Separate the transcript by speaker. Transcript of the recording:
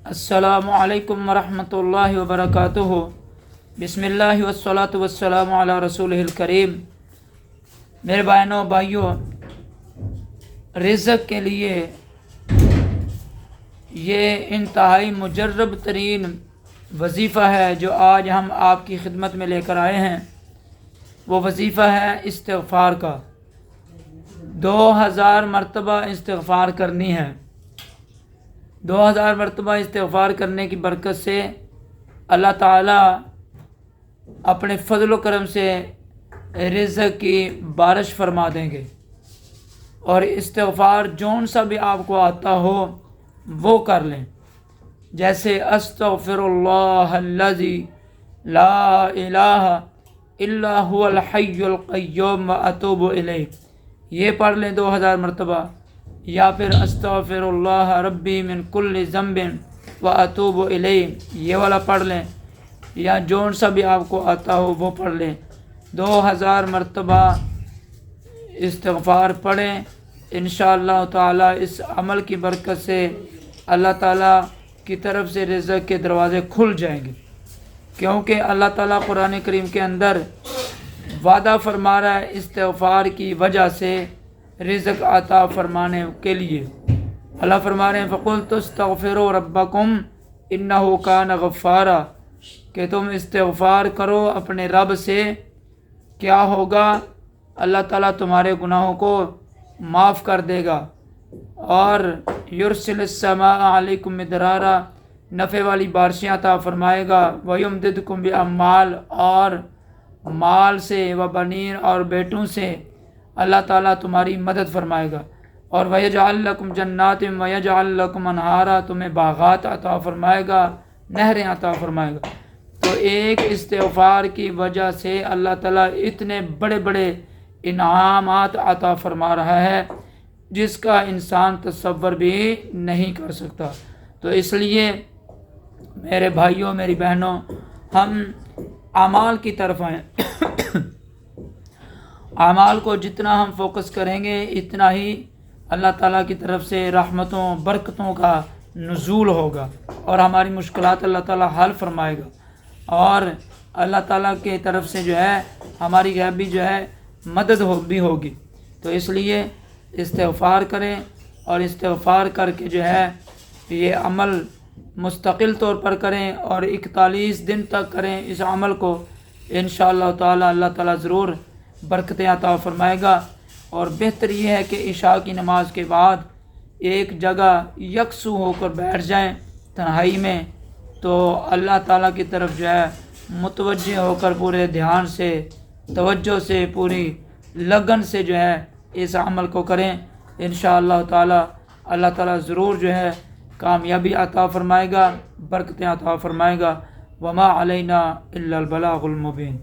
Speaker 1: السلام علیکم ورحمۃ اللہ وبرکاتہ۔ بسم اللہ والصلاۃ والسلام علی رسولہ الکریم۔ میرے بہنوں بھائیوں، رزق کے لیے یہ انتہائی مجرب ترین وظیفہ ہے جو آج ہم آپ کی خدمت میں لے کر آئے ہیں۔ وہ وظیفہ ہے استغفار کا۔ 2000 مرتبہ استغفار کرنی ہے۔ 2000 مرتبہ استغفار کرنے کی برکت سے اللہ تعالیٰ اپنے فضل و کرم سے رزق کی بارش فرما دیں گے۔ اور استغفار جون سا بھی آپ کو آتا ہو وہ کر لیں، جیسے استغفر اللہ الذی لا الہ الا هو الحی القیوم واتوب الیہ، یہ پڑھ لیں 2000 مرتبہ، یا پھر استغفر اللہ ربی من کل ذنب واتوب الیہ، یہ والا پڑھ لیں، یا جون سا بھی آپ کو آتا ہو وہ پڑھ لیں۔ 2000 مرتبہ استغفار پڑھیں، انشاءاللہ تعالی اس عمل کی برکت سے اللہ تعالیٰ کی طرف سے رزق کے دروازے کھل جائیں گے، کیونکہ اللہ تعالیٰ قرآن کریم کے اندر وعدہ فرما رہا ہے استغفار کی وجہ سے رزق عطا فرمانے کے لیے۔ اللہ فرما رہے ہیں فَقُلْتُ اسْتَغْفِرُوا رَبَّكُمْ إِنَّهُ كَانَ غَفَّارًا، کہ تم استغفار کرو اپنے رب سے، کیا ہوگا؟ اللہ تعالیٰ تمہارے گناہوں کو معاف کر دے گا، اور یرسل السماء علیکم مدرارا، نفع والی بارشیں عطا فرمائے گا، ویمددکم باموال، اور مال سے، وبنین، اور بیٹوں سے اللہ تعالیٰ تمہاری مدد فرمائے گا، اور ویجعل لکم جنات ویجعل لکم انہارا، تمہیں باغات عطا فرمائے گا، نہریں عطا فرمائے گا۔ تو ایک استغفار کی وجہ سے اللہ تعالیٰ اتنے بڑے بڑے انعامات عطا فرما رہا ہے جس کا انسان تصور بھی نہیں کر سکتا۔ تو اس لیے میرے بھائیوں میری بہنوں، ہم اعمال کی طرف آئیں۔ اعمال کو جتنا ہم فوکس کریں گے اتنا ہی اللہ تعالیٰ کی طرف سے رحمتوں برکتوں کا نزول ہوگا، اور ہماری مشکلات اللہ تعالیٰ حل فرمائے گا، اور اللہ تعالیٰ کی طرف سے جو ہے ہماری غیبی جو ہے مدد بھی ہوگی۔ تو اس لیے استغفار کریں، اور استغفار کر کے جو ہے یہ عمل مستقل طور پر کریں، اور 41 دن تک کریں اس عمل کو، انشاءاللہ تعالی اللہ تعالیٰ ضرور برکتیں عطا فرمائے گا۔ اور بہتر یہ ہے کہ عشاء کی نماز کے بعد ایک جگہ یکسو ہو کر بیٹھ جائیں تنہائی میں، تو اللہ تعالیٰ کی طرف جو ہے متوجہ ہو کر پورے دھیان سے، توجہ سے، پوری لگن سے جو ہے اس عمل کو کریں، انشاءاللہ تعالی اللہ تعالیٰ ضرور جو ہے کامیابی عطا فرمائے گا، برکتیں عطا فرمائے گا۔ وما علینا الا البلاغ المبین۔